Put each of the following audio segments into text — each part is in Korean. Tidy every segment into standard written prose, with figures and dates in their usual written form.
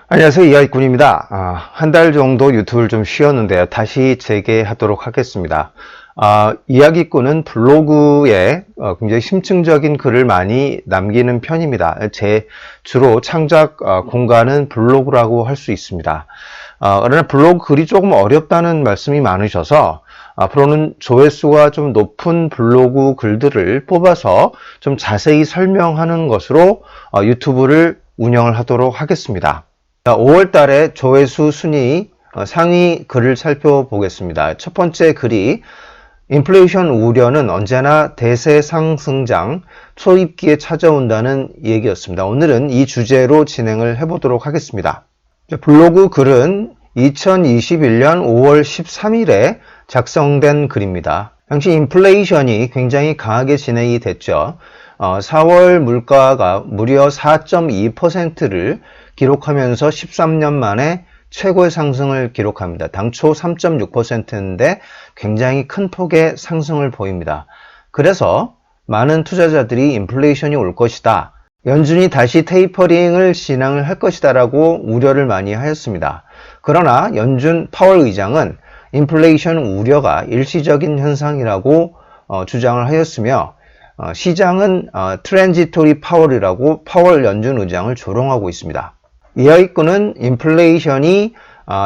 안녕하세요. 이하이군입니다. 한 달 정도 유튜브를 좀 쉬었는데요. 다시 재개하도록 하겠습니다. 이야기꾼은 블로그에 굉장히 심층적인 글을 많이 남기는 편입니다. 제 주로 창작 공간은 블로그라고 할 수 있습니다. 그러나 블로그 글이 조금 어렵다는 말씀이 많으셔서 앞으로는 조회수가 좀 높은 블로그 글들을 뽑아서 좀 자세히 설명하는 것으로 유튜브를 운영을 하도록 하겠습니다. 5월 달에 조회수 순위 상위 글을 살펴보겠습니다. 첫 번째 글이 인플레이션 우려는 언제나 대세 상승장 초입기에 찾아온다는 얘기였습니다. 오늘은 이 주제로 진행을 해보도록 하겠습니다. 블로그 글은 2021년 5월 13일에 작성된 글입니다. 당시 인플레이션이 굉장히 강하게 진행이 됐죠. 4월 물가가 무려 4.2%를 기록하면서 13년 만에 최고의 상승을 기록합니다. 당초 3.6%인데 굉장히 큰 폭의 상승을 보입니다. 그래서 많은 투자자들이 인플레이션이 올 것이다, 연준이 다시 테이퍼링을 진행을 할 것이다 라고 우려를 많이 하였습니다. 그러나 연준 파월 의장은 인플레이션 우려가 일시적인 현상이라고 주장을 하였으며 시장은 트랜지토리 파월이라고 파월 연준 의장을 조롱하고 있습니다. 이하이꾼은 인플레이션이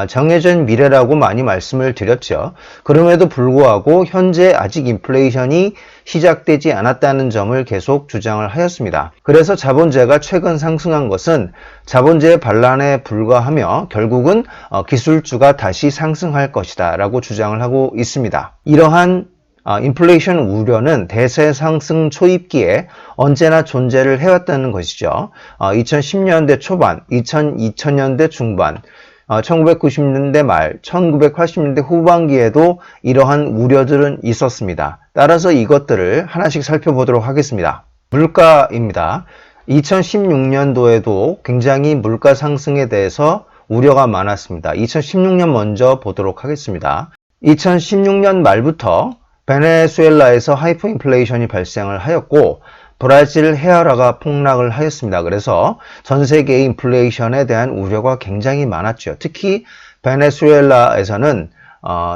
정해진 미래라고 많이 말씀을 드렸죠. 그럼에도 불구하고 현재 아직 인플레이션이 시작되지 않았다는 점을 계속 주장을 하였습니다. 그래서 자본재가 최근 상승한 것은 자본재의 반란에 불과하며 결국은 기술주가 다시 상승할 것이다 라고 주장을 하고 있습니다. 이러한 인플레이션 우려는 대세 상승 초입기에 언제나 존재를 해왔다는 것이죠. 2010년대 초반, 2000년대 중반, 1990년대 말, 1980년대 후반기에도 이러한 우려들은 있었습니다. 따라서 이것들을 하나씩 살펴보도록 하겠습니다. 물가입니다. 2016년도에도 굉장히 물가 상승에 대해서 우려가 많았습니다. 2016년 먼저 보도록 하겠습니다. 2016년 말부터 베네수엘라에서 하이퍼인플레이션이 발생을 하였고 브라질 헤아라가 폭락을 하였습니다. 그래서 전 세계의 인플레이션에 대한 우려가 굉장히 많았죠. 특히 베네수엘라에서는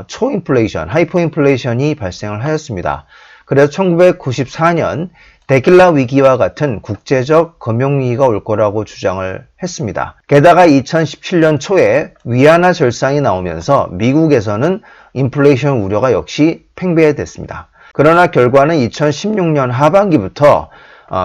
초인플레이션, 하이퍼인플레이션이 발생을 하였습니다. 그래서 1994년 데킬라 위기와 같은 국제적 금융위기가 올 거라고 주장을 했습니다. 게다가 2017년 초에 위안화 절상이 나오면서 미국에서는 인플레이션 우려가 역시 팽배해졌습니다. 그러나 결과는 2016년 하반기부터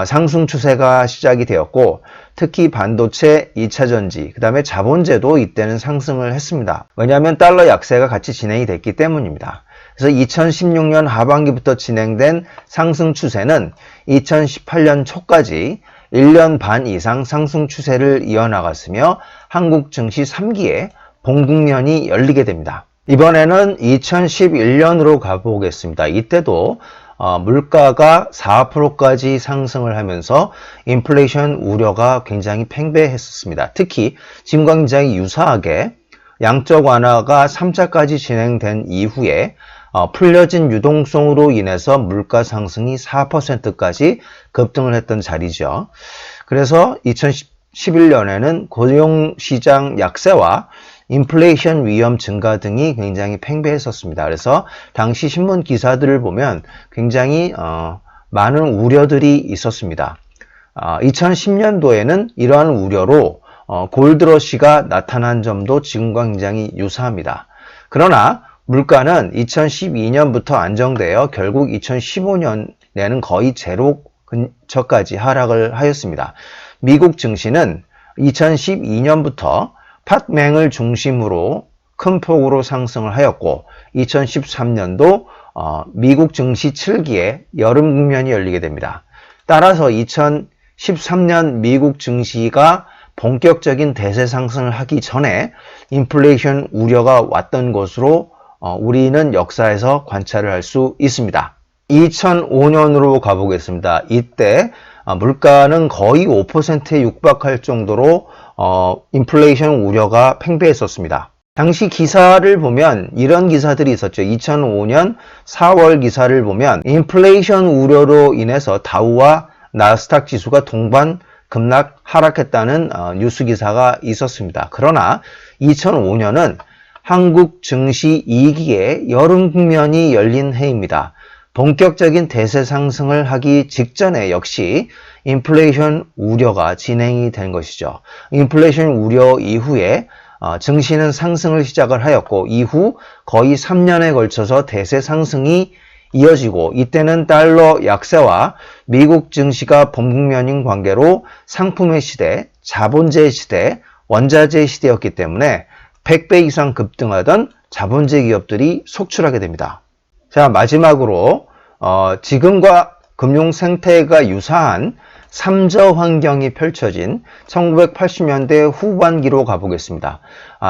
상승 추세가 시작이 되었고 특히 반도체, 2차전지, 그 다음에 자본재도 이때는 상승을 했습니다. 왜냐하면 달러 약세가 같이 진행이 됐기 때문입니다. 그래서 2016년 하반기부터 진행된 상승 추세는 2018년 초까지 1년 반 이상 상승 추세를 이어나갔으며 한국 증시 3기에 봉국년이 열리게 됩니다. 이번에는 2011년으로 가보겠습니다. 이때도 물가가 4%까지 상승을 하면서 인플레이션 우려가 굉장히 팽배했었습니다. 특히 지금과 굉장히 유사하게 양적 완화가 3차까지 진행된 이후에 풀려진 유동성으로 인해서 물가 상승이 4%까지 급등을 했던 자리죠. 그래서 2011년에는 고용시장 약세와 인플레이션 위험 증가 등이 굉장히 팽배했었습니다. 그래서 당시 신문 기사들을 보면 굉장히 많은 우려들이 있었습니다. 2010년도에는 이러한 우려로 골드러시가 나타난 점도 지금과 굉장히 유사합니다. 그러나 물가는 2012년부터 안정되어 결국 2015년에는 거의 제로 근처까지 하락을 하였습니다. 미국 증시는 2012년부터 팟맹을 중심으로 큰 폭으로 상승을 하였고 2013년도 미국 증시 7기에 여름 국면이 열리게 됩니다. 따라서 2013년 미국 증시가 본격적인 대세 상승을 하기 전에 인플레이션 우려가 왔던 것으로 우리는 역사에서 관찰을 할 수 있습니다. 2005년으로 가보겠습니다. 이때 물가는 거의 5%에 육박할 정도로 인플레이션 우려가 팽배했었습니다. 당시 기사를 보면 이런 기사들이 있었죠. 2005년 4월 기사를 보면 인플레이션 우려로 인해서 다우와 나스닥 지수가 동반 급락 하락했다는 뉴스 기사가 있었습니다. 그러나 2005년은 한국 증시 2기의 여름 국면이 열린 해입니다. 본격적인 대세 상승을 하기 직전에 역시 인플레이션 우려가 진행이 된 것이죠. 인플레이션 우려 이후에 증시는 상승을 시작을 하였고 이후 거의 3년에 걸쳐서 대세 상승이 이어지고 이때는 달러 약세와 미국 증시가 범국면인 관계로 상품의 시대, 자본주의 시대, 원자재 시대였기 때문에 100배 이상 급등하던 자본주의 기업들이 속출하게 됩니다. 자, 마지막으로 지금과 금융 생태가 유사한 삼저 환경이 펼쳐진 1980년대 후반기로 가보겠습니다.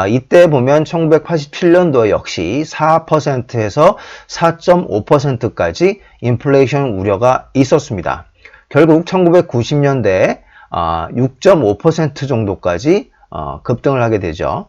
이때 보면 1987년도 역시 4%에서 4.5%까지 인플레이션 우려가 있었습니다. 결국 1990년대에 6.5% 정도까지 급등을 하게 되죠.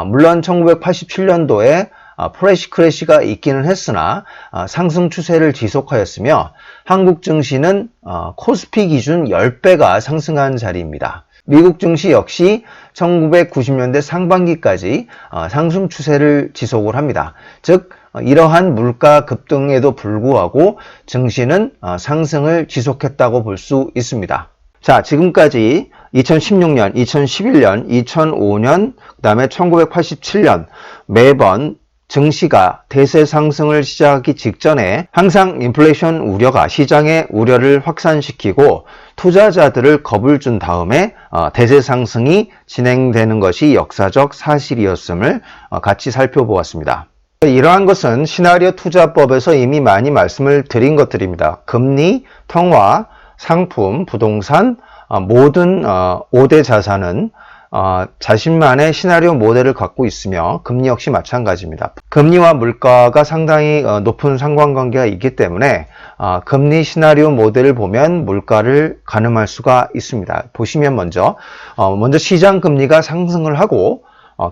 물론 1987년도에 프레시 크래시가 있기는 했으나 상승 추세를 지속하였으며 한국 증시는 코스피 기준 10배가 상승한 자리입니다. 미국 증시 역시 1990년대 상반기까지 상승 추세를 지속을 합니다. 즉 이러한 물가 급등에도 불구하고 증시는 상승을 지속했다고 볼 수 있습니다. 자, 지금까지 2016년, 2011년, 2005년, 그 다음에 1987년 매번 증시가 대세 상승을 시작하기 직전에 항상 인플레이션 우려가 시장의 우려를 확산시키고 투자자들을 겁을 준 다음에 대세 상승이 진행되는 것이 역사적 사실이었음을 같이 살펴보았습니다. 이러한 것은 시나리오 투자법에서 이미 많이 말씀을 드린 것들입니다. 금리, 통화, 상품, 부동산, 모든 5대 자산은 자신만의 시나리오 모델을 갖고 있으며 금리 역시 마찬가지입니다. 금리와 물가가 상당히 높은 상관관계가 있기 때문에 금리 시나리오 모델을 보면 물가를 가늠할 수가 있습니다. 보시면 먼저 시장 금리가 상승을 하고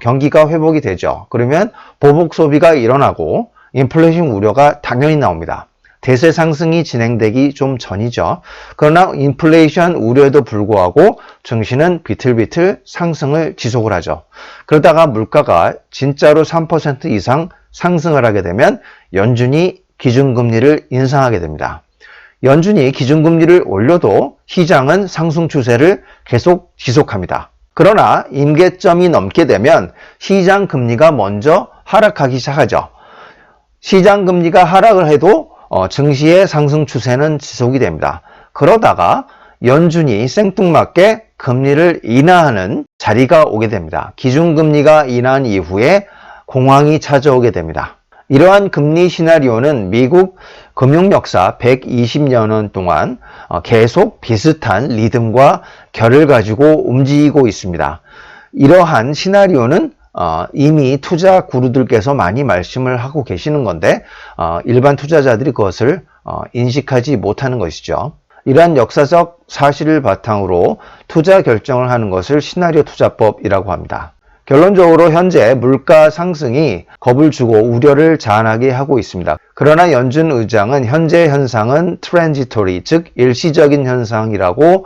경기가 회복이 되죠. 그러면 보복 소비가 일어나고 인플레이션 우려가 당연히 나옵니다. 대세 상승이 진행되기 좀 전이죠. 그러나 인플레이션 우려에도 불구하고 증시는 비틀비틀 상승을 지속을 하죠. 그러다가 물가가 진짜로 3% 이상 상승을 하게 되면 연준이 기준금리를 인상하게 됩니다. 연준이 기준금리를 올려도 시장은 상승 추세를 계속 지속합니다. 그러나 임계점이 넘게 되면 시장 금리가 먼저 하락하기 시작하죠. 시장 금리가 하락을 해도 증시의 상승 추세는 지속이 됩니다. 그러다가 연준이 생뚱맞게 금리를 인하하는 자리가 오게 됩니다. 기준금리가 인하한 이후에 공황이 찾아오게 됩니다. 이러한 금리 시나리오는 미국 금융 역사 120년 동안 계속 비슷한 리듬과 결을 가지고 움직이고 있습니다. 이러한 시나리오는 이미 투자 구루들께서 많이 말씀을 하고 계시는 건데 일반 투자자들이 그것을 인식하지 못하는 것이죠. 이러한 역사적 사실을 바탕으로 투자 결정을 하는 것을 시나리오 투자법이라고 합니다. 결론적으로 현재 물가 상승이 겁을 주고 우려를 자아나게 하고 있습니다. 그러나 연준 의장은 현재 현상은 트랜지토리, 즉 일시적인 현상이라고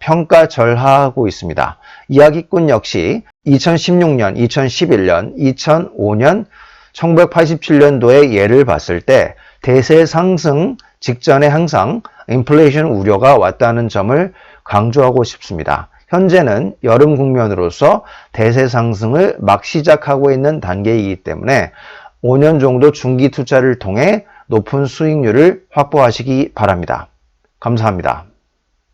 평가절하하고 있습니다. 이야기꾼 역시 2016년, 2011년, 2005년, 1987년도의 예를 봤을 때 대세 상승 직전에 항상 인플레이션 우려가 왔다는 점을 강조하고 싶습니다. 현재는 여름 국면으로서 대세 상승을 막 시작하고 있는 단계이기 때문에 5년 정도 중기 투자를 통해 높은 수익률을 확보하시기 바랍니다. 감사합니다.